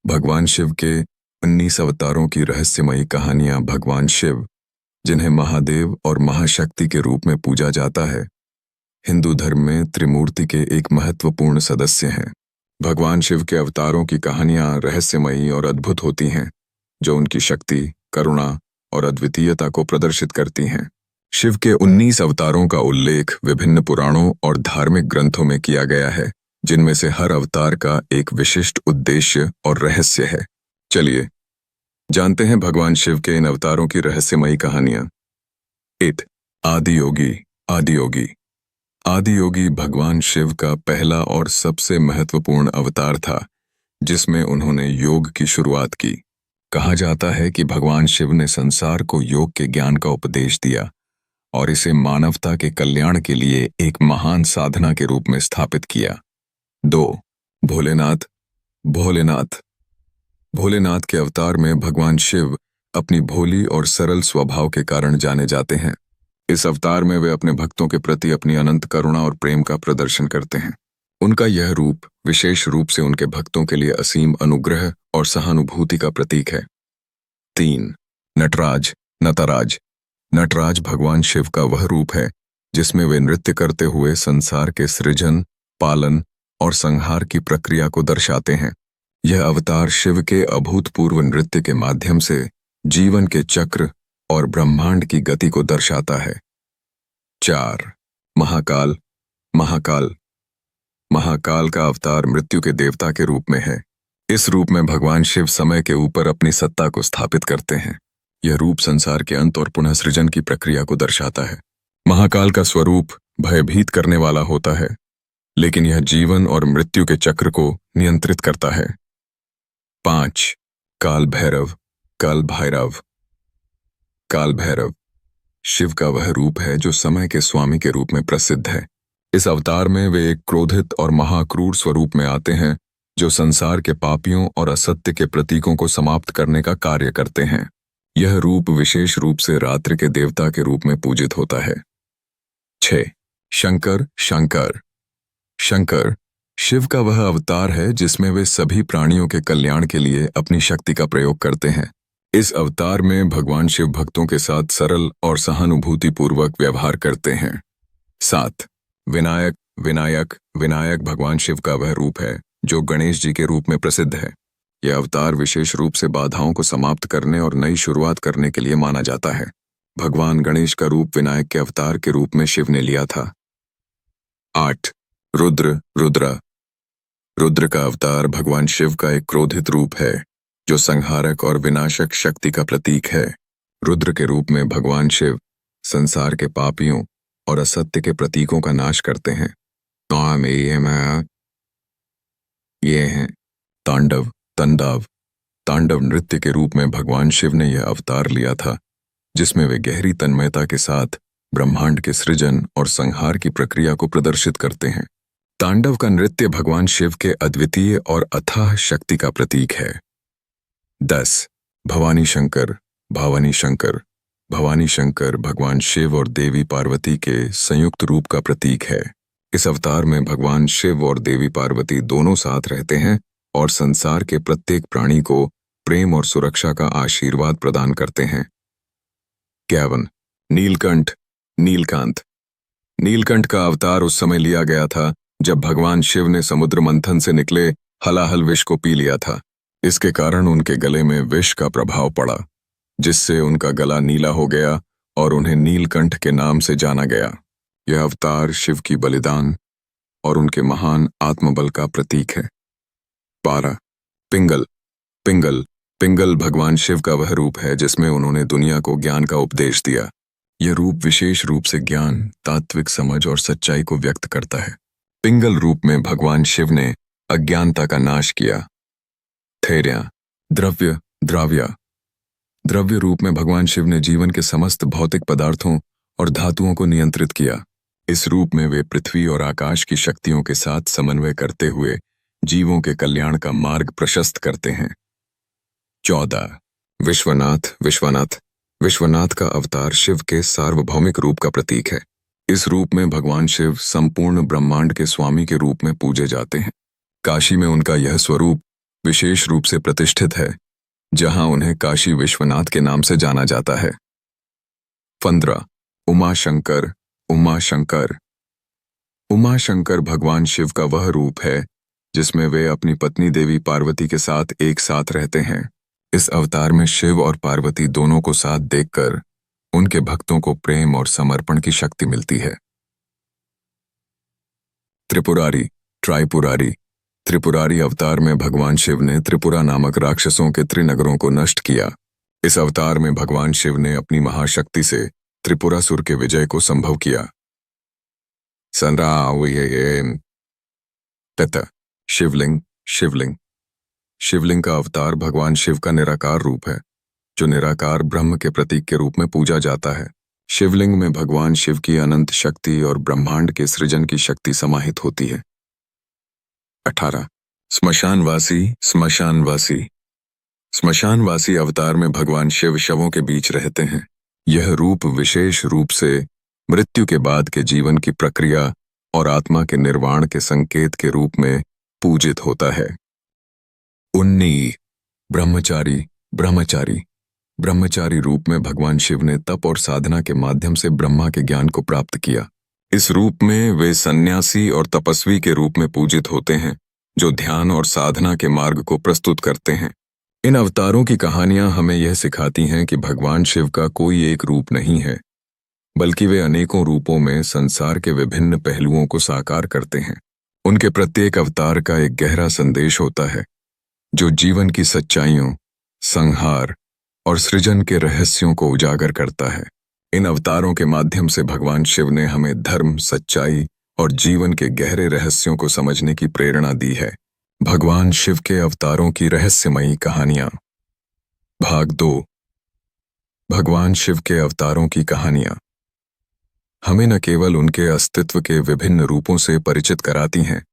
भगवान शिव के 19 अवतारों की रहस्यमयी कहानियां। भगवान शिव, जिन्हें महादेव और महाशक्ति के रूप में पूजा जाता है, हिंदू धर्म में त्रिमूर्ति के एक महत्वपूर्ण सदस्य हैं। भगवान शिव के अवतारों की कहानियां रहस्यमयी और अद्भुत होती हैं, जो उनकी शक्ति, करुणा और अद्वितीयता को प्रदर्शित करती हैं। शिव के 19 अवतारों का उल्लेख विभिन्न पुराणों और धार्मिक ग्रंथों में किया गया है, जिनमें से हर अवतार का एक विशिष्ट उद्देश्य और रहस्य है। चलिए जानते हैं भगवान शिव के इन अवतारों की रहस्यमयी कहानियां। 8 आदियोगी। आदियोगी आदियोगी भगवान शिव का पहला और सबसे महत्वपूर्ण अवतार था, जिसमें उन्होंने योग की शुरुआत की। कहा जाता है कि भगवान शिव ने संसार को योग के ज्ञान का उपदेश दिया और इसे मानवता के कल्याण के लिए एक महान साधना के रूप में स्थापित किया। 2 भोलेनाथ। भोलेनाथ भोलेनाथ के अवतार में भगवान शिव अपनी भोली और सरल स्वभाव के कारण जाने जाते हैं। इस अवतार में वे अपने भक्तों के प्रति अपनी अनंत करुणा और प्रेम का प्रदर्शन करते हैं। उनका यह रूप विशेष रूप से उनके भक्तों के लिए असीम अनुग्रह और सहानुभूति का प्रतीक है। 3 नटराज। नटराज नटराज भगवान शिव का वह रूप है जिसमें वे नृत्य करते हुए संसार के सृजन, पालन और संहार की प्रक्रिया को दर्शाते हैं। यह अवतार शिव के अभूतपूर्व नृत्य के माध्यम से जीवन के चक्र और ब्रह्मांड की गति को दर्शाता है। 4 महाकाल। महाकाल महाकाल का अवतार मृत्यु के देवता के रूप में है। इस रूप में भगवान शिव समय के ऊपर अपनी सत्ता को स्थापित करते हैं। यह रूप संसार के अंत और पुनः सृजन की प्रक्रिया को दर्शाता है। महाकाल का स्वरूप भयभीत करने वाला होता है, लेकिन यह जीवन और मृत्यु के चक्र को नियंत्रित करता है। 5 काल भैरव। काल भैरव काल भैरव शिव का वह रूप है जो समय के स्वामी के रूप में प्रसिद्ध है। इस अवतार में वे एक क्रोधित और महाक्रूर स्वरूप में आते हैं, जो संसार के पापियों और असत्य के प्रतीकों को समाप्त करने का कार्य करते हैं। यह रूप विशेष रूप से रात्रि के देवता के रूप में पूजित होता है। 6 शंकर। शंकर शंकर शिव का वह अवतार है जिसमें वे सभी प्राणियों के कल्याण के लिए अपनी शक्ति का प्रयोग करते हैं। इस अवतार में भगवान शिव भक्तों के साथ सरल और सहानुभूतिपूर्वक व्यवहार करते हैं। 7 विनायक। विनायक विनायक भगवान शिव का वह रूप है जो गणेश जी के रूप में प्रसिद्ध है। यह अवतार विशेष रूप से बाधाओं को समाप्त करने और नई शुरुआत करने के लिए माना जाता है। भगवान गणेश का रूप विनायक के अवतार के रूप में शिव ने लिया था। 8 रुद्र। रुद्र का अवतार भगवान शिव का एक क्रोधित रूप है, जो संहारक और विनाशक शक्ति का प्रतीक है। रुद्र के रूप में भगवान शिव संसार के पापियों और असत्य के प्रतीकों का नाश करते हैं। ये हैं तांडव। तांडव नृत्य के रूप में भगवान शिव ने यह अवतार लिया था, जिसमें वे गहरी तन्मयता के साथ ब्रह्मांड के सृजन और संहार की प्रक्रिया को प्रदर्शित करते हैं। तांडव का नृत्य भगवान शिव के अद्वितीय और अथाह शक्ति का प्रतीक है। 10 भवानी शंकर। भवानी शंकर भगवान शिव और देवी पार्वती के संयुक्त रूप का प्रतीक है। इस अवतार में भगवान शिव और देवी पार्वती दोनों साथ रहते हैं और संसार के प्रत्येक प्राणी को प्रेम और सुरक्षा का आशीर्वाद प्रदान करते हैं। 51 नीलकंठ का अवतार उस समय लिया गया था जब भगवान शिव ने समुद्र मंथन से निकले हलाहल विष को पी लिया था। इसके कारण उनके गले में विष का प्रभाव पड़ा, जिससे उनका गला नीला हो गया और उन्हें नीलकंठ के नाम से जाना गया। यह अवतार शिव की बलिदान और उनके महान आत्मबल का प्रतीक है। 12 पिंगल भगवान शिव का वह रूप है जिसमें उन्होंने दुनिया को ज्ञान का उपदेश दिया। यह रूप विशेष रूप से ज्ञान, तात्विक समझ और सच्चाई को व्यक्त करता है। पिंगल रूप में भगवान शिव ने अज्ञानता का नाश किया। थैर्या। द्रव्य रूप में भगवान शिव ने जीवन के समस्त भौतिक पदार्थों और धातुओं को नियंत्रित किया। इस रूप में वे पृथ्वी और आकाश की शक्तियों के साथ समन्वय करते हुए जीवों के कल्याण का मार्ग प्रशस्त करते हैं। 14 विश्वनाथ का अवतार शिव के सार्वभौमिक रूप का प्रतीक है। इस रूप में भगवान शिव संपूर्ण ब्रह्मांड के स्वामी के रूप में पूजे जाते हैं। काशी में उनका यह स्वरूप विशेष रूप से प्रतिष्ठित है, जहां उन्हें काशी विश्वनाथ के नाम से जाना जाता है। 15 उमा शंकर। उमा शंकर। उमा शंकर भगवान शिव का वह रूप है जिसमें वे अपनी पत्नी देवी पार्वती के साथ एक साथ रहते हैं। इस अवतार में शिव और पार्वती दोनों को साथ देखकर उनके भक्तों को प्रेम और समर्पण की शक्ति मिलती है। त्रिपुरारी। ट्राइपुरारी। त्रिपुरारी अवतार में भगवान शिव ने त्रिपुरा नामक राक्षसों के त्रिनगरों को नष्ट किया। इस अवतार में भगवान शिव ने अपनी महाशक्ति से त्रिपुरासुर के विजय को संभव किया। तथा शिवलिंग। शिवलिंग। शिवलिंग का अवतार भगवान शिव का निराकार रूप है, जो निराकार ब्रह्म के प्रतीक के रूप में पूजा जाता है। शिवलिंग में भगवान शिव की अनंत शक्ति और ब्रह्मांड के सृजन की शक्ति समाहित होती है। 18 श्मशानवासी। श्मशानवासी। श्मशानवासी अवतार में भगवान शिव शवों के बीच रहते हैं। यह रूप विशेष रूप से मृत्यु के बाद के जीवन की प्रक्रिया और आत्मा के निर्वाण के संकेत के रूप में पूजित होता है। 19 ब्रह्मचारी। ब्रह्मचारी। ब्रह्मचारी रूप में भगवान शिव ने तप और साधना के माध्यम से ब्रह्मा के ज्ञान को प्राप्त किया। इस रूप में वे सन्यासी और तपस्वी के रूप में पूजित होते हैं, जो ध्यान और साधना के मार्ग को प्रस्तुत करते हैं। इन अवतारों की कहानियां हमें यह सिखाती हैं कि भगवान शिव का कोई एक रूप नहीं है, बल्कि वे अनेकों रूपों में संसार के विभिन्न पहलुओं को साकार करते हैं। उनके प्रत्येक अवतार का एक गहरा संदेश होता है, जो जीवन की सच्चाइयों, संहार और सृजन के रहस्यों को उजागर करता है। इन अवतारों के माध्यम से भगवान शिव ने हमें धर्म, सच्चाई और जीवन के गहरे रहस्यों को समझने की प्रेरणा दी है। भगवान शिव के अवतारों की रहस्यमयी कहानियां। भाग 2। भगवान शिव के अवतारों की कहानियां हमें न केवल उनके अस्तित्व के विभिन्न रूपों से परिचित कराती हैं,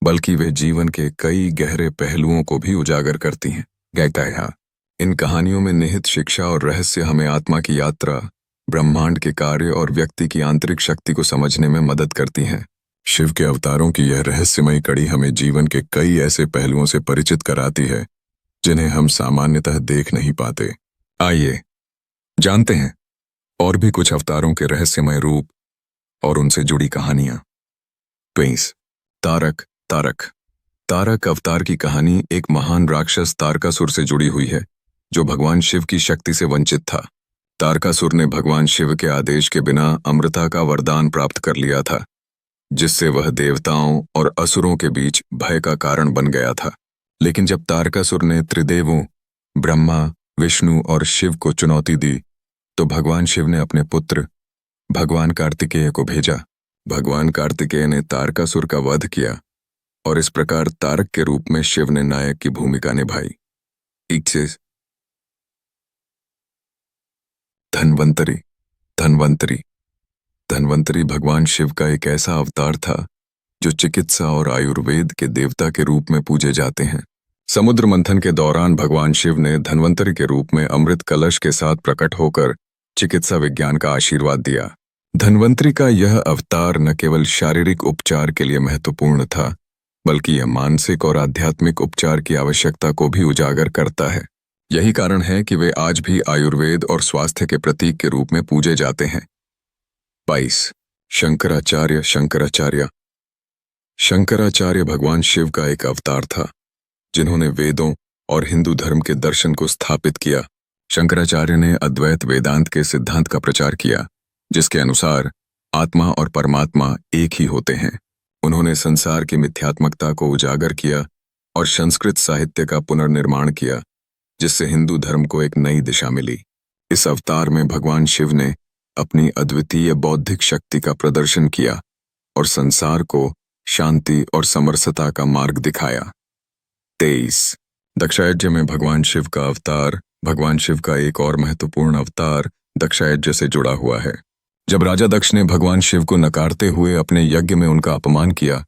बल्कि वे जीवन के कई गहरे पहलुओं को भी उजागर करती हैं। इन कहानियों में निहित शिक्षा और रहस्य हमें आत्मा की यात्रा, ब्रह्मांड के कार्य और व्यक्ति की आंतरिक शक्ति को समझने में मदद करती हैं। शिव के अवतारों की यह रहस्यमयी कड़ी हमें जीवन के कई ऐसे पहलुओं से परिचित कराती है जिन्हें हम सामान्यतः देख नहीं पाते। आइए जानते हैं और भी कुछ अवतारों के रहस्यमय रूप और उनसे जुड़ी कहानियां। 20 तारक। तारक। तारक अवतार की कहानी एक महान राक्षस तारकासुर से जुड़ी हुई है, जो भगवान शिव की शक्ति से वंचित था। तारकासुर ने भगवान शिव के आदेश के बिना अमृता का वरदान प्राप्त कर लिया था, जिससे वह देवताओं और असुरों के बीच भय का कारण बन गया था। लेकिन जब तारकासुर ने त्रिदेवों ब्रह्मा, विष्णु और शिव को चुनौती दी, तो भगवान शिव ने अपने पुत्र भगवान कार्तिकेय को भेजा। भगवान कार्तिकेय ने तारकासुर का वध किया और इस प्रकार तारक के रूप में शिव ने नायक की भूमिका निभाई। धन्वंतरी। धन्वंतरी। धन्वंतरी भगवान शिव का एक ऐसा अवतार था जो चिकित्सा और आयुर्वेद के देवता के रूप में पूजे जाते हैं। समुद्र मंथन के दौरान भगवान शिव ने धन्वंतरी के रूप में अमृत कलश के साथ प्रकट होकर चिकित्सा विज्ञान का आशीर्वाद दिया। धन्वंतरी का यह अवतार न केवल शारीरिक उपचार के लिए महत्वपूर्ण था, बल्कि यह मानसिक और आध्यात्मिक उपचार की आवश्यकता को भी उजागर करता है। यही कारण है कि वे आज भी आयुर्वेद और स्वास्थ्य के प्रतीक के रूप में पूजे जाते हैं। 22 शंकराचार्य। शंकराचार्य। शंकराचार्य भगवान शिव का एक अवतार था, जिन्होंने वेदों और हिंदू धर्म के दर्शन को स्थापित किया। शंकराचार्य ने अद्वैत वेदांत के सिद्धांत का प्रचार किया, जिसके अनुसार आत्मा और परमात्मा एक ही होते हैं। उन्होंने संसार की मिथ्यात्मकता को उजागर किया और संस्कृत साहित्य का पुनर्निर्माण किया, जिससे हिंदू धर्म को एक नई दिशा मिली। इस अवतार में भगवान शिव ने अपनी अद्वितीय बौद्धिक शक्ति का प्रदर्शन किया और संसार को शांति और समरसता का मार्ग दिखाया। 23 दक्षायज्ञ में भगवान शिव का अवतार। भगवान शिव का एक और महत्वपूर्ण अवतार दक्षायज्ञ से जुड़ा हुआ है। जब राजा दक्ष ने भगवान शिव को नकारते हुए अपने यज्ञ में उनका अपमान किया,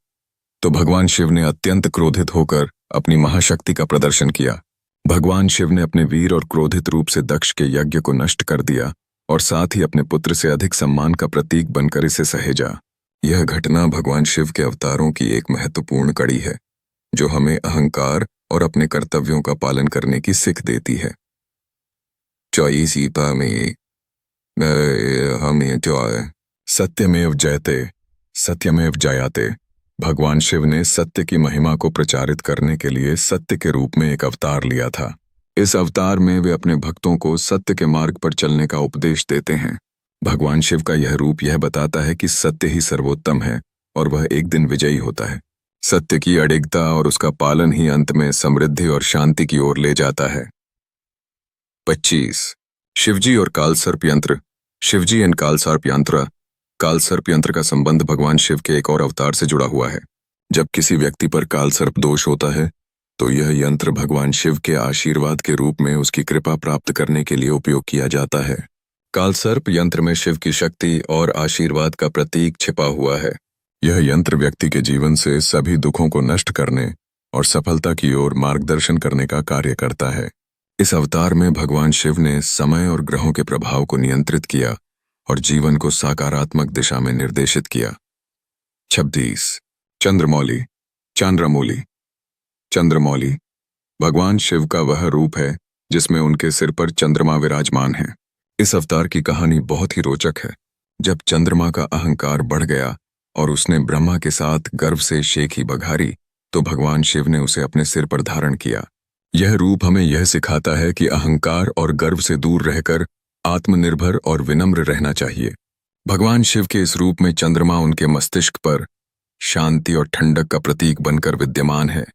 तो भगवान शिव ने अत्यंत क्रोधित होकर अपनी महाशक्ति का प्रदर्शन किया। भगवान शिव ने अपने वीर और क्रोधित रूप से दक्ष के यज्ञ को नष्ट कर दिया और साथ ही अपने पुत्र से अधिक सम्मान का प्रतीक बनकर इसे सहेजा। यह घटना भगवान शिव के अवतारों की एक महत्वपूर्ण कड़ी है, जो हमें अहंकार और अपने कर्तव्यों का पालन करने की सीख देती है। चौईसीपा में हमें सत्यमेव जयते सत्यमेव जयाते। भगवान शिव ने सत्य की महिमा को प्रचारित करने के लिए सत्य के रूप में एक अवतार लिया था। इस अवतार में वे अपने भक्तों को सत्य के मार्ग पर चलने का उपदेश देते हैं। भगवान शिव का यह रूप यह बताता है कि सत्य ही सर्वोत्तम है और वह एक दिन विजयी होता है। सत्य की अडिगता और उसका पालन ही अंत में समृद्धि और शांति की ओर ले जाता है। 25 शिवजी और कालसर्प यंत्र। शिवजी एंड कालसर्प यंत्र। कालसर्प यंत्र का संबंध भगवान शिव के एक और अवतार से जुड़ा हुआ है। जब किसी व्यक्ति पर कालसर्प दोष होता है तो यह यंत्र भगवान शिव के आशीर्वाद के रूप में उसकी कृपा प्राप्त करने के लिए उपयोग किया जाता है। कालसर्प यंत्र में शिव की शक्ति और आशीर्वाद का प्रतीक छिपा हुआ है। यह यंत्र व्यक्ति के जीवन से सभी दुखों को नष्ट करने और सफलता की ओर मार्गदर्शन करने का कार्य करता है। इस अवतार में भगवान शिव ने समय और ग्रहों के प्रभाव को नियंत्रित किया और जीवन को सकारात्मक दिशा में निर्देशित किया। 26 चंद्रमौली। चांद्रमौली। चंद्रमौली भगवान शिव का वह रूप है जिसमें उनके सिर पर चंद्रमा विराजमान है। इस अवतार की कहानी बहुत ही रोचक है। जब चंद्रमा का अहंकार बढ़ गया और उसने ब्रह्मा के साथ गर्व से शेखी बघारी तो भगवान शिव ने उसे अपने सिर पर धारण किया। यह रूप हमें यह सिखाता है कि अहंकार और गर्व से दूर रहकर आत्मनिर्भर और विनम्र रहना चाहिए। भगवान शिव के इस रूप में चंद्रमा उनके मस्तिष्क पर शांति और ठंडक का प्रतीक बनकर विद्यमान है।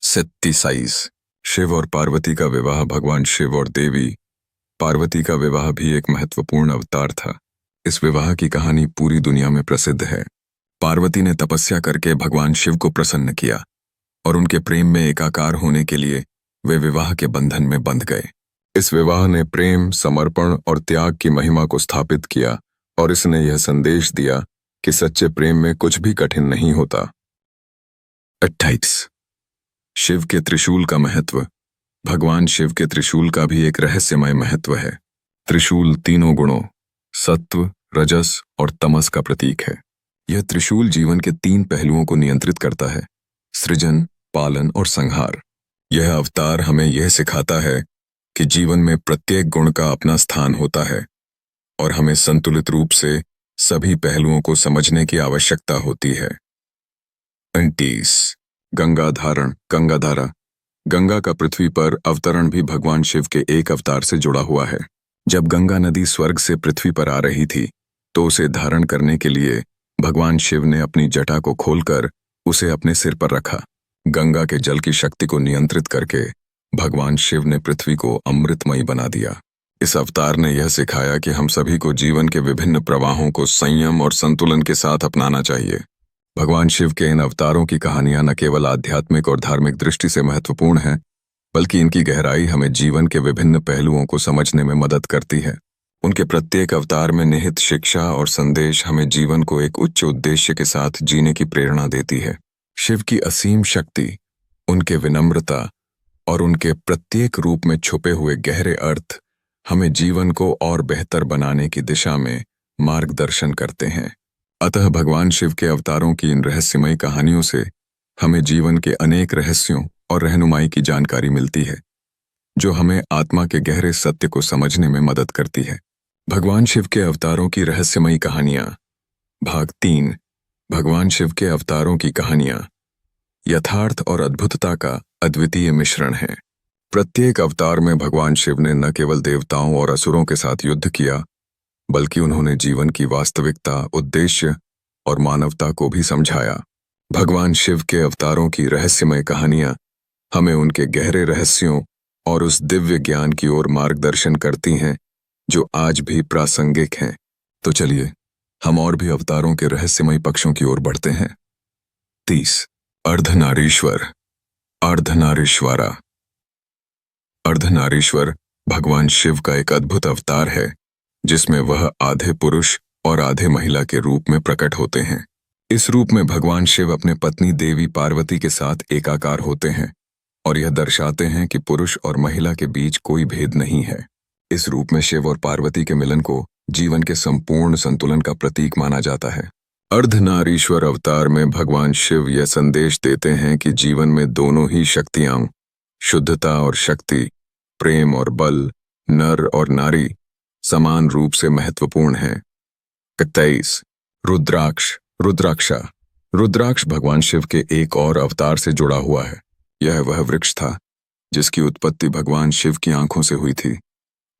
27 शिव और पार्वती का विवाह। भगवान शिव और देवी पार्वती का विवाह भी एक महत्वपूर्ण अवतार था। इस विवाह की कहानी पूरी दुनिया में प्रसिद्ध है। पार्वती ने तपस्या करके भगवान शिव को प्रसन्न किया और उनके प्रेम में एकाकार होने के लिए वे विवाह के बंधन में बंध गए। इस विवाह ने प्रेम, समर्पण और त्याग की महिमा को स्थापित किया और इसने यह संदेश दिया कि सच्चे प्रेम में कुछ भी कठिन नहीं होता। 28 शिव के त्रिशूल का महत्व। भगवान शिव के त्रिशूल का भी एक रहस्यमय महत्व है। त्रिशूल तीनों गुणों सत्व, रजस और तमस का प्रतीक है। यह त्रिशूल जीवन के 3 पहलुओं को नियंत्रित करता है: सृजन, पालन और संहार। यह अवतार हमें यह सिखाता है कि जीवन में प्रत्येक गुण का अपना स्थान होता है और हमें संतुलित रूप से सभी पहलुओं को समझने की आवश्यकता होती है। 29 गंगा धारण। गंगाधारा। गंगा का पृथ्वी पर अवतरण भी भगवान शिव के एक अवतार से जुड़ा हुआ है। जब गंगा नदी स्वर्ग से पृथ्वी पर आ रही थी तो उसे धारण करने के लिए भगवान शिव ने अपनी जटा को खोलकर उसे अपने सिर पर रखा। गंगा के जल की शक्ति को नियंत्रित करके भगवान शिव ने पृथ्वी को अमृतमयी बना दिया। इस अवतार ने यह सिखाया कि हम सभी को जीवन के विभिन्न प्रवाहों को संयम और संतुलन के साथ अपनाना चाहिए। भगवान शिव के इन अवतारों की कहानियां न केवल आध्यात्मिक और धार्मिक दृष्टि से महत्वपूर्ण हैं, बल्कि इनकी गहराई हमें जीवन के विभिन्न पहलुओं को समझने में मदद करती है। उनके प्रत्येक अवतार में निहित शिक्षा और संदेश हमें जीवन को एक उच्च उद्देश्य के साथ जीने की प्रेरणा देती है। शिव की असीम शक्ति, उनके विनम्रता और उनके प्रत्येक रूप में छुपे हुए गहरे अर्थ हमें जीवन को और बेहतर बनाने की दिशा में मार्गदर्शन करते हैं। अतः भगवान शिव के अवतारों की इन रहस्यमयी कहानियों से हमें जीवन के अनेक रहस्यों और रहनुमाई की जानकारी मिलती है, जो हमें आत्मा के गहरे सत्य को समझने में मदद करती है। भगवान शिव के अवतारों की रहस्यमयी कहानियां। भाग 3। भगवान शिव के अवतारों की कहानियां यथार्थ और अद्भुतता का अद्वितीय मिश्रण है। प्रत्येक अवतार में भगवान शिव ने न केवल देवताओं और असुरों के साथ युद्ध किया, बल्कि उन्होंने जीवन की वास्तविकता, उद्देश्य और मानवता को भी समझाया। भगवान शिव के अवतारों की रहस्यमय कहानियां हमें उनके गहरे रहस्यों और उस दिव्य ज्ञान की ओर मार्गदर्शन करती हैं जो आज भी प्रासंगिक हैं। तो चलिए हम और भी अवतारों के रहस्यमय पक्षों की ओर बढ़ते हैं। 30 अर्धनारीश्वर। अर्धनारीश्वरा। अर्धनारीश्वर भगवान शिव का एक अद्भुत अवतार है, जिसमें वह आधे पुरुष और आधे महिला के रूप में प्रकट होते हैं। इस रूप में भगवान शिव अपने पत्नी देवी पार्वती के साथ एकाकार होते हैं और यह दर्शाते हैं कि पुरुष और महिला के बीच कोई भेद नहीं है। इस रूप में शिव और पार्वती के मिलन को जीवन के संपूर्ण संतुलन का प्रतीक माना जाता है। अर्धनारीश्वर अवतार में भगवान शिव यह संदेश देते हैं कि जीवन में दोनों ही शक्तियां शुद्धता और शक्ति, प्रेम और बल, नर और नारी समान रूप से महत्वपूर्ण हैं। 21 रुद्राक्ष, रुद्राक्षा। रुद्राक्ष भगवान शिव के एक और अवतार से जुड़ा हुआ है। यह वह वृक्ष था जिसकी उत्पत्ति भगवान शिव की आंखों से हुई थी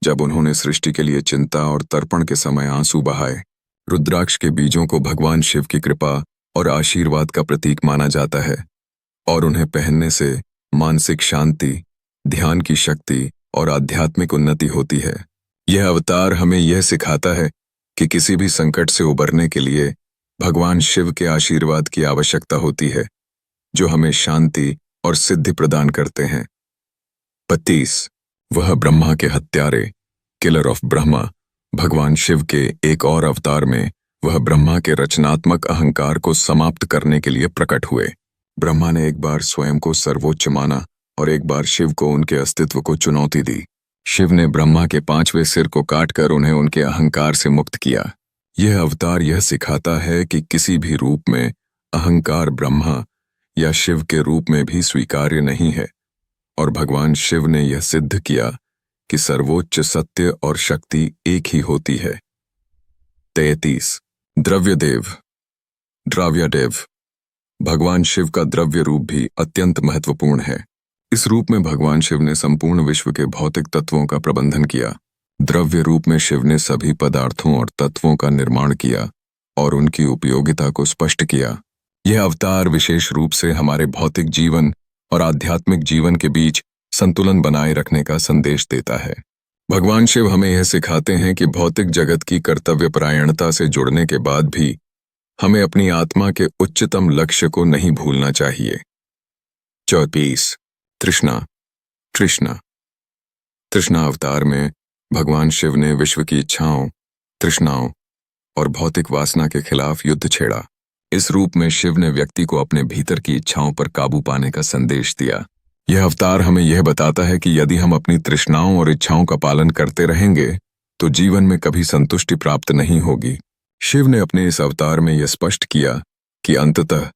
जब उन्होंने सृष्टि के लिए चिंता और तर्पण के समय आंसू बहाए। रुद्राक्ष के बीजों को भगवान शिव की कृपा और आशीर्वाद का प्रतीक माना जाता है और उन्हें पहनने से मानसिक शांति, ध्यान की शक्ति और आध्यात्मिक उन्नति होती है। यह अवतार हमें यह सिखाता है कि किसी भी संकट से उबरने के लिए भगवान शिव के आशीर्वाद की आवश्यकता होती है, जो हमें शांति और सिद्धि प्रदान करते हैं। 32 वह ब्रह्मा के हत्यारे, किलर ऑफ ब्रह्मा। भगवान शिव के एक और अवतार में वह ब्रह्मा के रचनात्मक अहंकार को समाप्त करने के लिए प्रकट हुए। ब्रह्मा ने एक बार स्वयं को सर्वोच्च माना और एक बार शिव को उनके अस्तित्व को चुनौती दी। शिव ने ब्रह्मा के 5वें सिर को काटकर उन्हें उनके अहंकार से मुक्त किया। यह अवतार यह सिखाता है कि किसी भी रूप में अहंकार ब्रह्मा या शिव के रूप में भी स्वीकार्य नहीं है, और भगवान शिव ने यह सिद्ध किया कि सर्वोच्च सत्य और शक्ति एक ही होती है। 33 द्रव्यदेव, द्राव्यदेव। भगवान शिव का द्रव्य रूप भी अत्यंत महत्वपूर्ण है। इस रूप में भगवान शिव ने संपूर्ण विश्व के भौतिक तत्वों का प्रबंधन किया। द्रव्य रूप में शिव ने सभी पदार्थों और तत्वों का निर्माण किया और उनकी उपयोगिता को स्पष्ट किया। यह अवतार विशेष रूप से हमारे भौतिक जीवन और आध्यात्मिक जीवन के बीच संतुलन बनाए रखने का संदेश देता है। भगवान शिव हमें यह सिखाते हैं कि भौतिक जगत की कर्तव्यपरायणता से जुड़ने के बाद भी हमें अपनी आत्मा के उच्चतम लक्ष्य को नहीं भूलना चाहिए। 34 तृष्णा, तृष्णा। तृष्णा अवतार में भगवान शिव ने विश्व की इच्छाओं, तृष्णाओं और भौतिक वासना के खिलाफ युद्ध छेड़ा। इस रूप में शिव ने व्यक्ति को अपने भीतर की इच्छाओं पर काबू पाने का संदेश दिया। यह अवतार हमें यह बताता है कि यदि हम अपनी तृष्णाओं और इच्छाओं का पालन करते रहेंगे तो जीवन में कभी संतुष्टि प्राप्त नहीं होगी। शिव ने अपने इस अवतार में यह स्पष्ट किया कि अंततः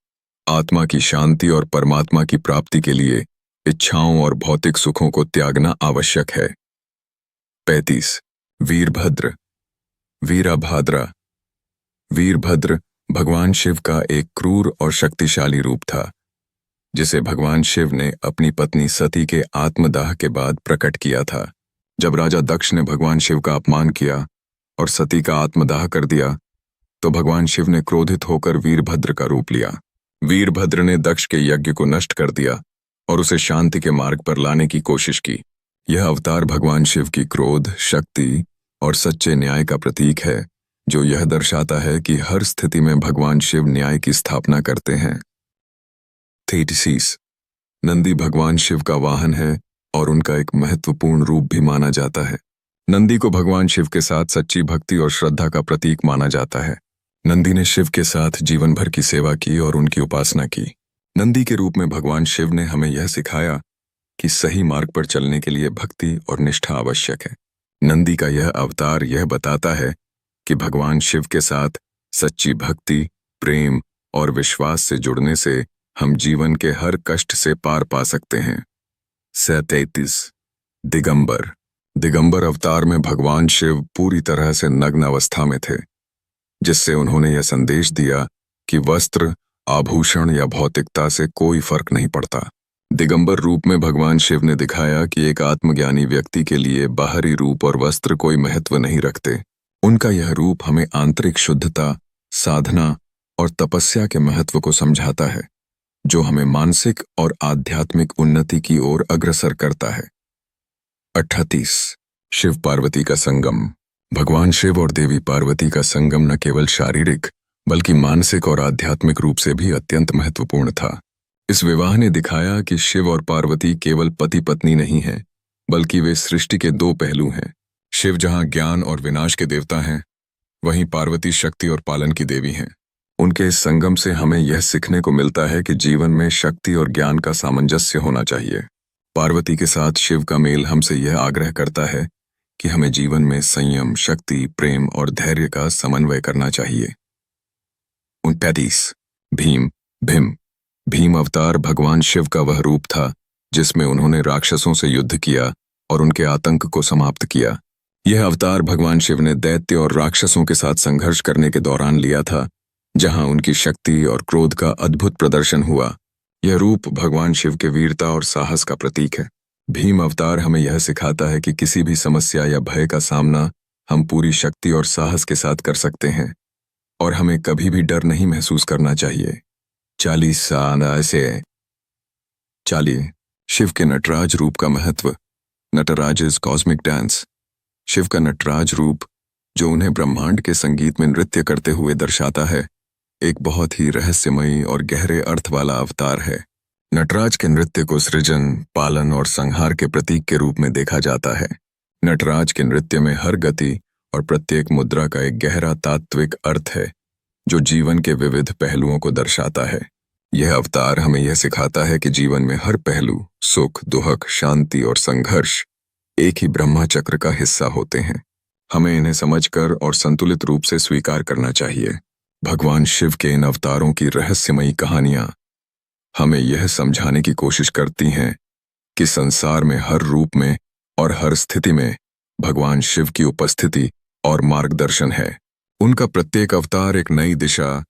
आत्मा की शांति और परमात्मा की प्राप्ति के लिए इच्छाओं और भौतिक सुखों को त्यागना आवश्यक है। 35 वीरभद्र, वीरभाद्रा। वीरभद्र भगवान शिव का एक क्रूर और शक्तिशाली रूप था, जिसे भगवान शिव ने अपनी पत्नी सती के आत्मदाह के बाद प्रकट किया था। जब राजा दक्ष ने भगवान शिव का अपमान किया और सती का आत्मदाह कर दिया, तो भगवान शिव ने क्रोधित होकर वीरभद्र का रूप लिया। वीरभद्र ने दक्ष के यज्ञ को नष्ट कर दिया और उसे शांति के मार्ग पर लाने की कोशिश की। यह अवतार भगवान शिव की क्रोध, शक्ति और सच्चे न्याय का प्रतीक है, जो यह दर्शाता है कि हर स्थिति में भगवान शिव न्याय की स्थापना करते हैं। 36 नंदी भगवान शिव का वाहन है और उनका एक महत्वपूर्ण रूप भी माना जाता है। नंदी को भगवान शिव के साथ सच्ची भक्ति और श्रद्धा का प्रतीक माना जाता है। नंदी ने शिव के साथ जीवन भर की सेवा की और उनकी उपासना की। नंदी के रूप में भगवान शिव ने हमें यह सिखाया कि सही मार्ग पर चलने के लिए भक्ति और निष्ठा आवश्यक है। नंदी का यह अवतार यह बताता है कि भगवान शिव के साथ सच्ची भक्ति, प्रेम और विश्वास से जुड़ने से हम जीवन के हर कष्ट से पार पा सकते हैं। 37 दिगंबर। दिगंबर अवतार में भगवान शिव पूरी तरह से नग्न अवस्था में थे, जिससे उन्होंने यह संदेश दिया कि वस्त्र, आभूषण या भौतिकता से कोई फर्क नहीं पड़ता। दिगंबर रूप में भगवान शिव ने दिखाया कि एक आत्मज्ञानी व्यक्ति के लिए बाहरी रूप और वस्त्र कोई महत्व नहीं रखते। उनका यह रूप हमें आंतरिक शुद्धता, साधना और तपस्या के महत्व को समझाता है, जो हमें मानसिक और आध्यात्मिक उन्नति की ओर अग्रसर करता है। 38 शिव पार्वती का संगम। भगवान शिव और देवी पार्वती का संगम न केवल शारीरिक बल्कि मानसिक और आध्यात्मिक रूप से भी अत्यंत महत्वपूर्ण था। इस विवाह ने दिखाया कि शिव और पार्वती केवल पति पत्नी नहीं हैं, बल्कि वे सृष्टि के दो पहलू हैं। शिव जहां ज्ञान और विनाश के देवता हैं, वहीं पार्वती शक्ति और पालन की देवी हैं। उनके इस संगम से हमें यह सीखने को मिलता है कि जीवन में शक्ति और ज्ञान का सामंजस्य होना चाहिए। पार्वती के साथ शिव का मेल हमसे यह आग्रह करता है कि हमें जीवन में संयम, शक्ति, प्रेम और धैर्य का समन्वय करना चाहिए। 39 भीम, भीम। भीम अवतार भगवान शिव का वह रूप था जिसमें उन्होंने राक्षसों से युद्ध किया और उनके आतंक को समाप्त किया। यह अवतार भगवान शिव ने दैत्य और राक्षसों के साथ संघर्ष करने के दौरान लिया था, जहां उनकी शक्ति और क्रोध का अद्भुत प्रदर्शन हुआ। यह रूप भगवान शिव के वीरता और साहस का प्रतीक है। भीम अवतार हमें यह सिखाता है कि किसी भी समस्या या भय का सामना हम पूरी शक्ति और साहस के साथ कर सकते हैं और हमें कभी भी डर नहीं महसूस करना चाहिए। 40 साल से चालिए शिव के नटराज रूप का महत्व। Nataraj is cosmic dance. Shiv का नटराज रूप, जो उन्हें ब्रह्मांड के संगीत में नृत्य करते हुए दर्शाता है, एक बहुत ही रहस्यमयी और गहरे अर्थ वाला अवतार है। नटराज के नृत्य को सृजन, पालन और संहार के प्रतीक के रूप में देखा जाता है। नटराज के नृत्य में हर गति और प्रत्येक मुद्रा का एक गहरा तात्विक अर्थ है, जो जीवन के विविध पहलुओं को दर्शाता है। यह अवतार हमें यह सिखाता है कि जीवन में हर पहलू, सुख, दुख, शांति और संघर्ष एक ही ब्रह्मा चक्र का हिस्सा होते हैं। हमें इन्हें समझकर और संतुलित रूप से स्वीकार करना चाहिए। भगवान शिव के इन अवतारों की रहस्यमयी कहानियां हमें यह समझाने की कोशिश करती हैं कि संसार में हर रूप में और हर स्थिति में भगवान शिव की उपस्थिति और मार्गदर्शन है। उनका प्रत्येक अवतार एक नई दिशा,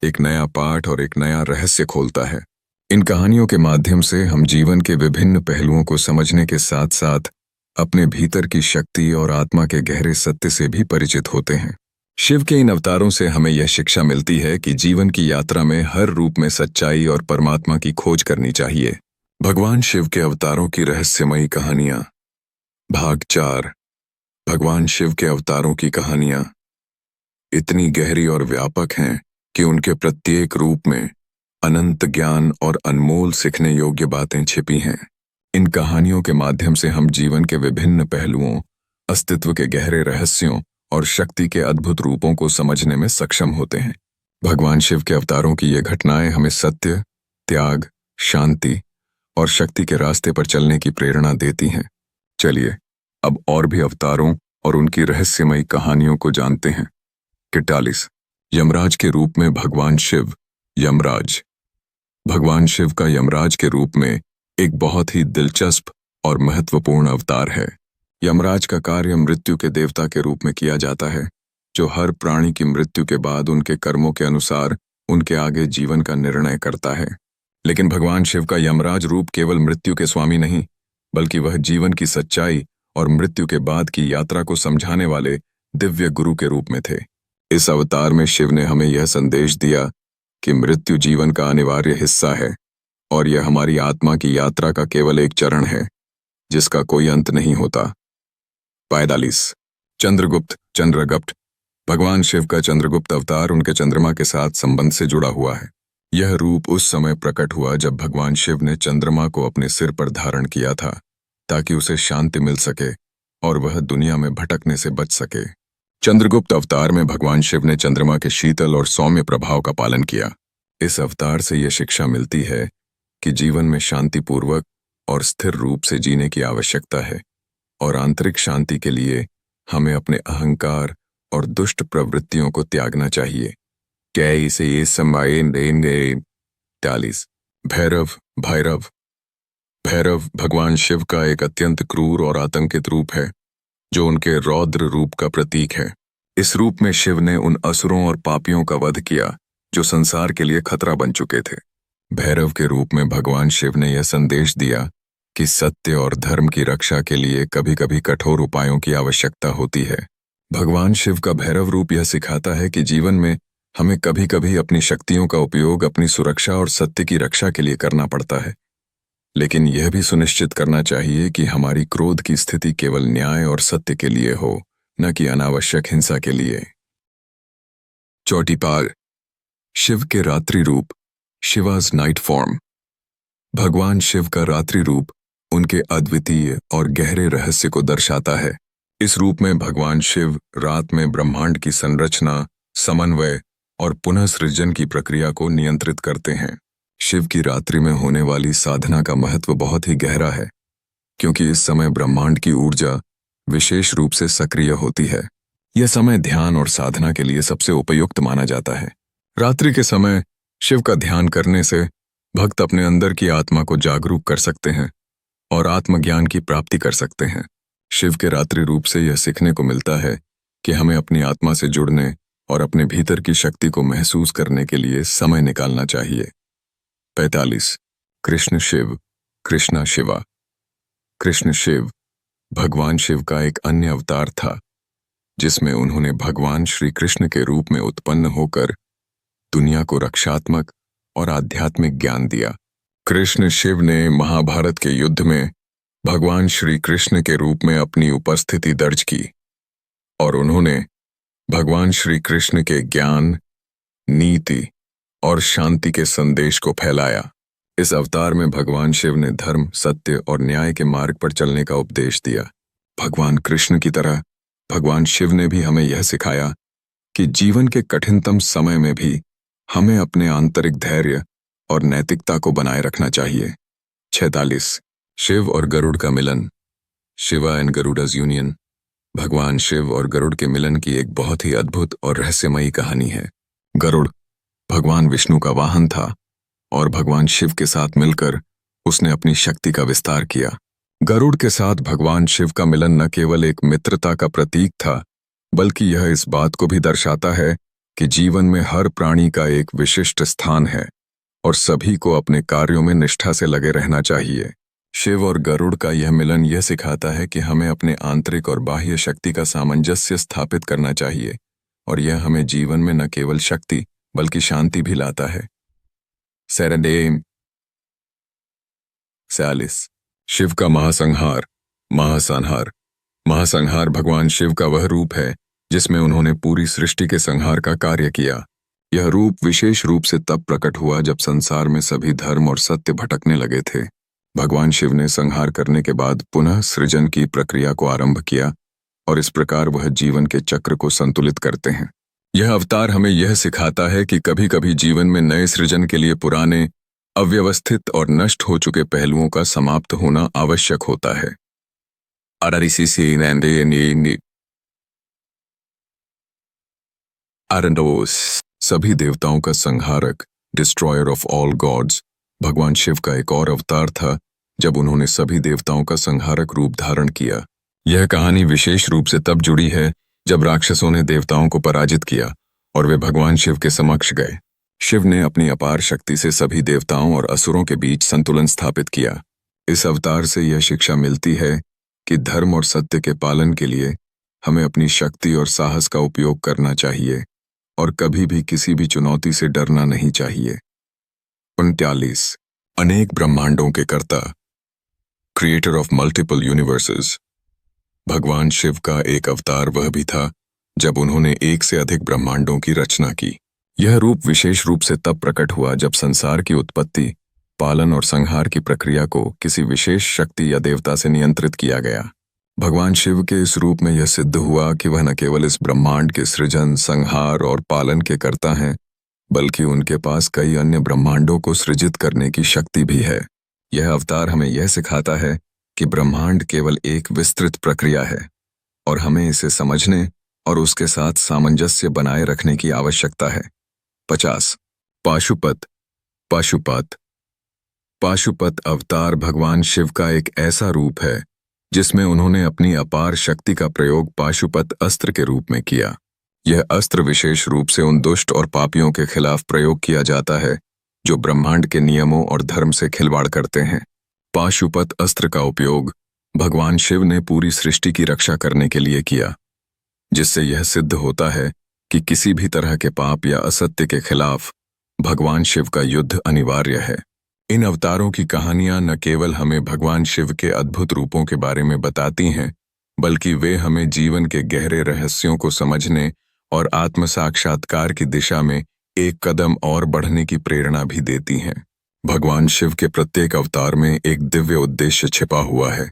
एक नया पाठ और एक नया रहस्य खोलता है। इन कहानियों के माध्यम से हम जीवन के विभिन्न पहलुओं को समझने के साथ साथ अपने भीतर की शक्ति और आत्मा के गहरे सत्य से भी परिचित होते हैं। शिव के इन अवतारों से हमें यह शिक्षा मिलती है कि जीवन की यात्रा में हर रूप में सच्चाई और परमात्मा की खोज करनी चाहिए। भगवान शिव के अवतारों की रहस्यमयी कहानियां, भाग 4। भगवान शिव के अवतारों की कहानियां इतनी गहरी और व्यापक हैं कि उनके प्रत्येक रूप में अनंत ज्ञान और अनमोल सीखने योग्य बातें छिपी हैं। इन कहानियों के माध्यम से हम जीवन के विभिन्न पहलुओं, अस्तित्व के गहरे रहस्यों और शक्ति के अद्भुत रूपों को समझने में सक्षम होते हैं। भगवान शिव के अवतारों की ये घटनाएं हमें सत्य, त्याग, शांति और शक्ति के रास्ते पर चलने की प्रेरणा देती हैं। चलिए अब और भी अवतारों और उनकी रहस्यमयी कहानियों को जानते हैं। 41 यमराज के रूप में भगवान शिव। यमराज भगवान शिव का यमराज के रूप में एक बहुत ही दिलचस्प और महत्वपूर्ण अवतार है। यमराज का कार्य मृत्यु के देवता के रूप में किया जाता है, जो हर प्राणी की मृत्यु के बाद उनके कर्मों के अनुसार उनके आगे जीवन का निर्णय करता है। लेकिन भगवान शिव का यमराज रूप केवल मृत्यु के स्वामी नहीं, बल्कि वह जीवन की सच्चाई और मृत्यु के बाद की यात्रा को समझाने वाले दिव्य गुरु के रूप में थे। इस अवतार में शिव ने हमें यह संदेश दिया कि मृत्यु जीवन का अनिवार्य हिस्सा है और यह हमारी आत्मा की यात्रा का केवल एक चरण है, जिसका कोई अंत नहीं होता। 45 चंद्रगुप्त चंद्रगुप्त भगवान शिव का चंद्रगुप्त अवतार उनके चंद्रमा के साथ संबंध से जुड़ा हुआ है। यह रूप उस समय प्रकट हुआ जब भगवान शिव ने चंद्रमा को अपने सिर पर धारण किया था, ताकि उसे शांति मिल सके और वह दुनिया में भटकने से बच सके। चंद्रगुप्त अवतार में भगवान शिव ने चंद्रमा के शीतल और सौम्य प्रभाव का पालन किया। इस अवतार से यह शिक्षा मिलती है कि जीवन में शांतिपूर्वक और स्थिर रूप से जीने की आवश्यकता है और आंतरिक शांति के लिए हमें अपने अहंकार और दुष्ट प्रवृत्तियों को त्यागना चाहिए। कैसे ये समाये देंगे। 43 भैरव भैरव भैरव भगवान शिव का एक अत्यंत क्रूर और आतंकित रूप है, जो उनके रौद्र रूप का प्रतीक है। इस रूप में शिव ने उन असुरों और पापियों का वध किया जो संसार के लिए खतरा बन चुके थे। भैरव के रूप में भगवान शिव ने यह संदेश दिया कि सत्य और धर्म की रक्षा के लिए कभी कभी कठोर उपायों की आवश्यकता होती है। भगवान शिव का भैरव रूप यह सिखाता है कि जीवन में हमें कभी कभी अपनी शक्तियों का उपयोग अपनी सुरक्षा और सत्य की रक्षा के लिए करना पड़ता है, लेकिन यह भी सुनिश्चित करना चाहिए कि हमारी क्रोध की स्थिति केवल न्याय और सत्य के लिए हो, न कि अनावश्यक हिंसा के लिए। चौटीपाल शिव के रात्रि रूप, शिवाज नाइट फॉर्म। भगवान शिव का रात्रि रूप उनके अद्वितीय और गहरे रहस्य को दर्शाता है। इस रूप में भगवान शिव रात में ब्रह्मांड की संरचना, समन्वय और पुनः सृजन की प्रक्रिया को नियंत्रित करते हैं। शिव की रात्रि में होने वाली साधना का महत्व बहुत ही गहरा है, क्योंकि इस समय ब्रह्मांड की ऊर्जा विशेष रूप से सक्रिय होती है। यह समय ध्यान और साधना के लिए सबसे उपयुक्त माना जाता है। रात्रि के समय शिव का ध्यान करने से भक्त अपने अंदर की आत्मा को जागरूक कर सकते हैं और आत्मज्ञान की प्राप्ति कर सकते हैं। शिव के रात्रि रूप से यह सीखने को मिलता है कि हमें अपनी आत्मा से जुड़ने और अपने भीतर की शक्ति को महसूस करने के लिए समय निकालना चाहिए। 45 कृष्ण शिव, कृष्णा शिवा। कृष्ण शिव भगवान शिव का एक अन्य अवतार था, जिसमें उन्होंने भगवान श्री कृष्ण के रूप में उत्पन्न होकर दुनिया को रक्षात्मक और आध्यात्मिक ज्ञान दिया। कृष्ण शिव ने महाभारत के युद्ध में भगवान श्री कृष्ण के रूप में अपनी उपस्थिति दर्ज की और उन्होंने भगवान श्री कृष्ण के ज्ञान, नीति और शांति के संदेश को फैलाया। इस अवतार में भगवान शिव ने धर्म, सत्य और न्याय के मार्ग पर चलने का उपदेश दिया। भगवान कृष्ण की तरह भगवान शिव ने भी हमें यह सिखाया कि जीवन के कठिनतम समय में भी हमें अपने आंतरिक धैर्य और नैतिकता को बनाए रखना चाहिए। 46 शिव और गरुड़ का मिलन, शिवा एंड गरुड़ा's यूनियन। भगवान शिव और गरुड़ के मिलन की एक बहुत ही अद्भुत और रहस्यमयी कहानी है। गरुड़ भगवान विष्णु का वाहन था और भगवान शिव के साथ मिलकर उसने अपनी शक्ति का विस्तार किया। गरुड़ के साथ भगवान शिव का मिलन न केवल एक मित्रता का प्रतीक था, बल्कि यह इस बात को भी दर्शाता है कि जीवन में हर प्राणी का एक विशिष्ट स्थान है और सभी को अपने कार्यों में निष्ठा से लगे रहना चाहिए। शिव और गरुड़ का यह मिलन यह सिखाता है कि हमें अपने आंतरिक और बाह्य शक्ति का सामंजस्य स्थापित करना चाहिए और यह हमें जीवन में न केवल शक्ति बल्कि शांति भी लाता है। 46 शिव का महासंहार, महासंहार। महासंहार भगवान शिव का वह रूप है जिसमें उन्होंने पूरी सृष्टि के संहार का कार्य किया। यह रूप विशेष रूप से तब प्रकट हुआ जब संसार में सभी धर्म और सत्य भटकने लगे थे। भगवान शिव ने संहार करने के बाद पुनः सृजन की प्रक्रिया को आरंभ किया और इस प्रकार वह जीवन के चक्र को संतुलित करते हैं। यह अवतार हमें यह सिखाता है कि कभी कभी जीवन में नए सृजन के लिए पुराने, अव्यवस्थित और नष्ट हो चुके पहलुओं का समाप्त होना आवश्यक होता है। सभी देवताओं का संहारक, डिस्ट्रॉयर ऑफ ऑल गॉड्स, भगवान शिव का एक और अवतार था जब उन्होंने सभी देवताओं का संहारक रूप धारण किया। यह कहानी विशेष रूप से तब जुड़ी है जब राक्षसों ने देवताओं को पराजित किया और वे भगवान शिव के समक्ष गए। शिव ने अपनी अपार शक्ति से सभी देवताओं और असुरों के बीच संतुलन स्थापित किया। इस अवतार से यह शिक्षा मिलती है कि धर्म और सत्य के पालन के लिए हमें अपनी शक्ति और साहस का उपयोग करना चाहिए और कभी भी किसी भी चुनौती से डरना नहीं चाहिए। 39 अनेक ब्रह्मांडों के कर्ता, क्रिएटर ऑफ मल्टीपल यूनिवर्सेस। भगवान शिव का एक अवतार वह भी था जब उन्होंने एक से अधिक ब्रह्मांडों की रचना की। यह रूप विशेष रूप से तब प्रकट हुआ जब संसार की उत्पत्ति, पालन और संहार की प्रक्रिया को किसी विशेष शक्ति या देवता से नियंत्रित किया गया। भगवान शिव के इस रूप में यह सिद्ध हुआ कि वह न केवल इस ब्रह्मांड के सृजन, संहार और पालन के कर्ता हैं, बल्कि उनके पास कई अन्य ब्रह्मांडों को सृजित करने की शक्ति भी है। यह अवतार हमें यह सिखाता है कि ब्रह्मांड केवल एक विस्तृत प्रक्रिया है और हमें इसे समझने और उसके साथ सामंजस्य बनाए रखने की आवश्यकता है। 50 पाशुपत, पाशुपत। पाशुपत अवतार भगवान शिव का एक ऐसा रूप है जिसमें उन्होंने अपनी अपार शक्ति का प्रयोग पाशुपत अस्त्र के रूप में किया। यह अस्त्र विशेष रूप से उन दुष्ट और पापियों के खिलाफ प्रयोग किया जाता है जो ब्रह्मांड के नियमों और धर्म से खिलवाड़ करते हैं। पाशुपत अस्त्र का उपयोग भगवान शिव ने पूरी सृष्टि की रक्षा करने के लिए किया, जिससे यह सिद्ध होता है कि किसी भी तरह के पाप या असत्य के खिलाफ भगवान शिव का युद्ध अनिवार्य है। इन अवतारों की कहानियां न केवल हमें भगवान शिव के अद्भुत रूपों के बारे में बताती हैं, बल्कि वे हमें जीवन के गहरे रहस्यों को समझने और आत्म साक्षात्कार की दिशा में एक कदम और बढ़ने की प्रेरणा भी देती हैं। भगवान शिव के प्रत्येक अवतार में एक दिव्य उद्देश्य छिपा हुआ है,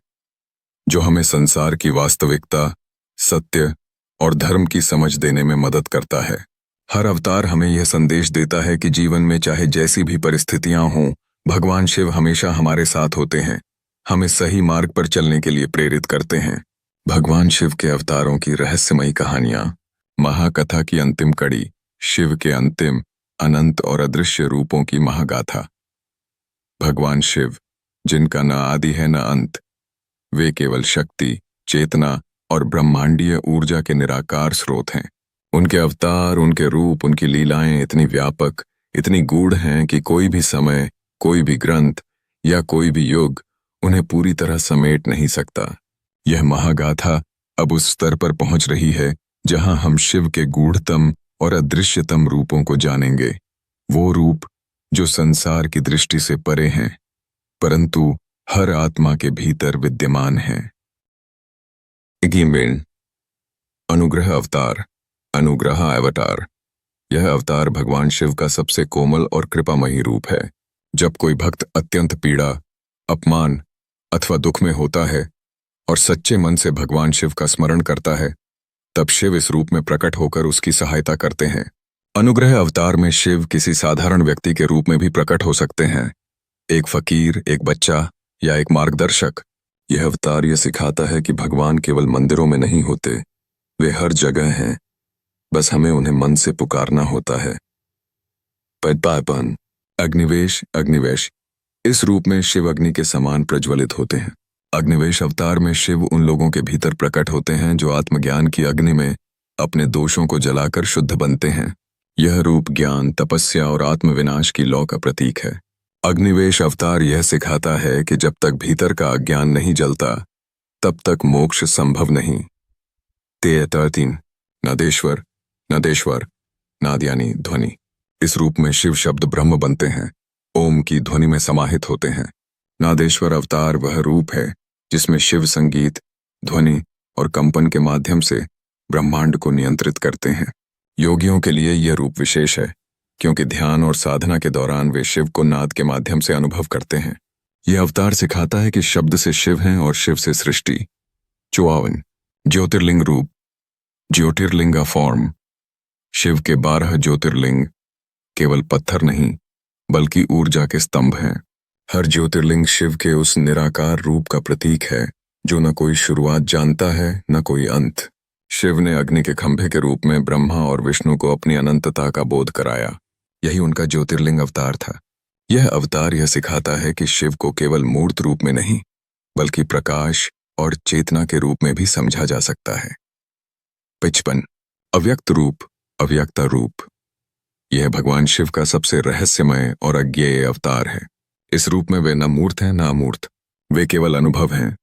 जो हमें संसार की वास्तविकता, सत्य और धर्म की समझ देने में मदद करता है। हर अवतार हमें यह संदेश देता है कि जीवन में चाहे जैसी भी परिस्थितियां हों, भगवान शिव हमेशा हमारे साथ होते हैं, हमें सही मार्ग पर चलने के लिए प्रेरित करते हैं। भगवान शिव के अवतारों की रहस्यमयी कहानियां। महाकथा की अंतिम कड़ी, शिव के अंतिम, अनंत और अदृश्य रूपों की महागाथा। भगवान शिव जिनका न आदि है न अंत। वे केवल शक्ति, चेतना और ब्रह्मांडीय ऊर्जा के निराकार स्रोत हैं। उनके अवतार, उनके रूप, उनकी लीलाएं इतनी व्यापक, इतनी गूढ़ हैं कि कोई भी समय, कोई भी ग्रंथ या कोई भी युग उन्हें पूरी तरह समेट नहीं सकता। यह महागाथा अब उस स्तर पर पहुंच रही है जहां हम शिव के गूढ़तम और अदृश्यतम रूपों को जानेंगे। वो रूप जो संसार की दृष्टि से परे हैं, परंतु हर आत्मा के भीतर विद्यमान हैं। अनुग्रह अवतार, अनुग्रह अवतार। यह अवतार भगवान शिव का सबसे कोमल और कृपामयी रूप है। जब कोई भक्त अत्यंत पीड़ा, अपमान अथवा दुख में होता है और सच्चे मन से भगवान शिव का स्मरण करता है, तब शिव इस रूप में प्रकट होकर उसकी सहायता करते हैं। अनुग्रह अवतार में शिव किसी साधारण व्यक्ति के रूप में भी प्रकट हो सकते हैं, एक फकीर, एक बच्चा या एक मार्गदर्शक। यह अवतार यह सिखाता है कि भगवान केवल मंदिरों में नहीं होते, वे हर जगह हैं, बस हमें उन्हें मन से पुकारना होता है। अग्निवेश, अग्निवेश। इस रूप में शिव अग्नि के समान प्रज्वलित होते हैं। अग्निवेश अवतार में शिव उन लोगों के भीतर प्रकट होते हैं जो आत्मज्ञान की अग्नि में अपने दोषों को जलाकर शुद्ध बनते हैं। यह रूप ज्ञान, तपस्या और आत्मविनाश की लौ का प्रतीक है। अग्निवेश अवतार यह सिखाता है कि जब तक भीतर का अज्ञान नहीं जलता, तब तक मोक्ष संभव नहीं। 3 नादेश्वर, नदेश्वर, नाद यानी ध्वनि। इस रूप में शिव शब्द ब्रह्म बनते हैं, ओम की ध्वनि में समाहित होते हैं। नादेश्वर अवतार वह रूप है जिसमें शिव संगीत, ध्वनि और कंपन के माध्यम से ब्रह्मांड को नियंत्रित करते हैं। योगियों के लिए यह रूप विशेष है, क्योंकि ध्यान और साधना के दौरान वे शिव को नाद के माध्यम से अनुभव करते हैं। यह अवतार सिखाता है कि शब्द से शिव हैं और शिव से सृष्टि। 54 ज्योतिर्लिंग रूप, ज्योतिर्लिंगा फॉर्म। शिव के 12 ज्योतिर्लिंग केवल पत्थर नहीं, बल्कि ऊर्जा के स्तंभ हैं। हर ज्योतिर्लिंग शिव के उस निराकार रूप का प्रतीक है जो न कोई शुरुआत जानता है, न कोई अंत। शिव ने अग्नि के खंभे के रूप में ब्रह्मा और विष्णु को अपनी अनंतता का बोध कराया। यही उनका ज्योतिर्लिंग अवतार था। यह अवतार यह सिखाता है कि शिव को केवल मूर्त रूप में नहीं, बल्कि प्रकाश और चेतना के रूप में भी समझा जा सकता है। 55 अव्यक्त रूप, अव्यक्ता रूप। यह भगवान शिव का सबसे रहस्यमय और अज्ञेय अवतार है। इस रूप में वे न मूर्त हैं न अमूर्त, वे केवल अनुभव हैं।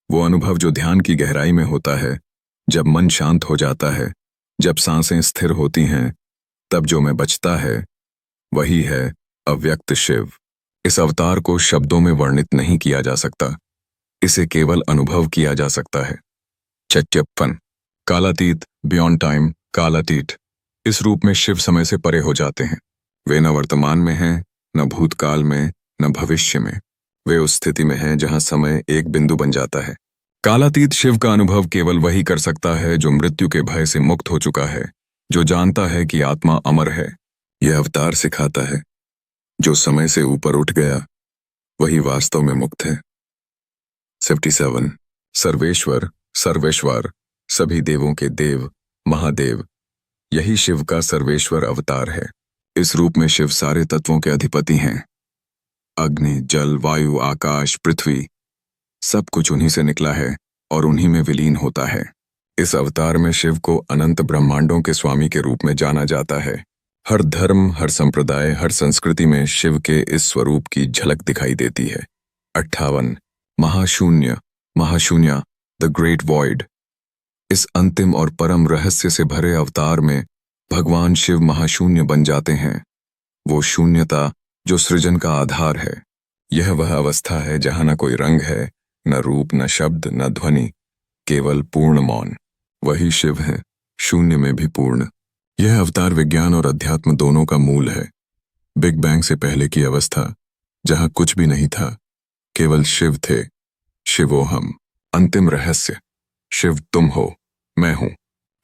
वो अनुभव जो ध्यान की गहराई में होता है, जब मन शांत हो जाता है, जब सांसें स्थिर होती हैं, तब जो में बचता है वही है अव्यक्त शिव। इस अवतार को शब्दों में वर्णित नहीं किया जा सकता, इसे केवल अनुभव किया जा सकता है। 56 कालातीत, बियॉन्ड टाइम, कालातीत। इस रूप में शिव समय से परे हो जाते हैं। वे न वर्तमान में हैं, न भूतकाल में, न भविष्य में। वे उस स्थिति में हैं जहां समय एक बिंदु बन जाता है। कालातीत शिव का अनुभव केवल वही कर सकता है जो मृत्यु के भय से मुक्त हो चुका है, जो जानता है कि आत्मा अमर है। यह अवतार सिखाता है, जो समय से ऊपर उठ गया वही वास्तव में मुक्त है। 57 सर्वेश्वर, सर्वेश्वर, सभी देवों के देव, महादेव। यही शिव का सर्वेश्वर अवतार है। इस रूप में शिव सारे तत्वों के अधिपति हैं। अग्नि, जल, वायु, आकाश, पृथ्वी, सब कुछ उन्हीं से निकला है और उन्हीं में विलीन होता है। इस अवतार में शिव को अनंत ब्रह्मांडों के स्वामी के रूप में जाना जाता है। हर धर्म, हर संप्रदाय, हर संस्कृति में शिव के इस स्वरूप की झलक दिखाई देती है। 58 महाशून्य, महाशून्य, द ग्रेट वॉइड। इस अंतिम और परम रहस्य से भरे अवतार में भगवान शिव महाशून्य बन जाते हैं। वो शून्यता जो सृजन का आधार है। यह वह अवस्था है जहां न कोई रंग है, न रूप, न शब्द, न ध्वनि, केवल पूर्ण मौन। वही शिव है, शून्य में भी पूर्ण। यह अवतार विज्ञान और अध्यात्म दोनों का मूल है। बिग बैंग से पहले की अवस्था जहां कुछ भी नहीं था, केवल शिव थे, शिवोहम। अंतिम रहस्य, शिव तुम हो, मैं हूं।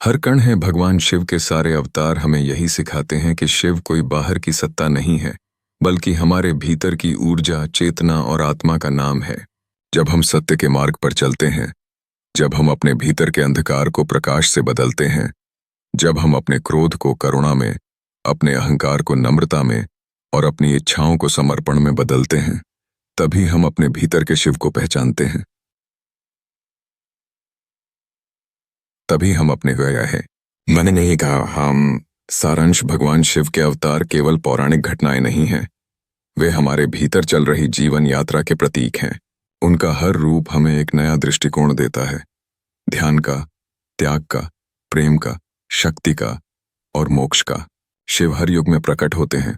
हर कण है भगवान शिव के सारे अवतार हमें यही सिखाते हैं कि शिव कोई बाहर की सत्ता नहीं है, बल्कि हमारे भीतर की ऊर्जा, चेतना और आत्मा का नाम है। जब हम सत्य के मार्ग पर चलते हैं, जब हम अपने भीतर के अंधकार को प्रकाश से बदलते हैं, जब हम अपने क्रोध को करुणा में, अपने अहंकार को नम्रता में और अपनी इच्छाओं को समर्पण में बदलते हैं, तभी हम अपने भीतर के शिव को पहचानते हैं। तभी हम अपने गया है। मैंने नहीं कहा हम सारांश भगवान शिव के अवतार केवल पौराणिक घटनाएं नहीं हैं। वे हमारे भीतर चल रही जीवन यात्रा के प्रतीक हैं। उनका हर रूप हमें एक नया दृष्टिकोण देता है। ध्यान का, त्याग का, प्रेम का, शक्ति का और मोक्ष का। शिव हर युग में प्रकट होते हैं,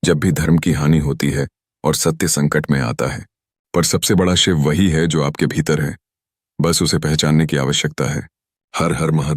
जब भी धर्म की हानि होती है और सत्य संकट में आता है। पर सबसे बड़ा शिव वही है जो आपके भीतर है। बस उसे पहचानने की आवश्यकता है। हर हर महादेव।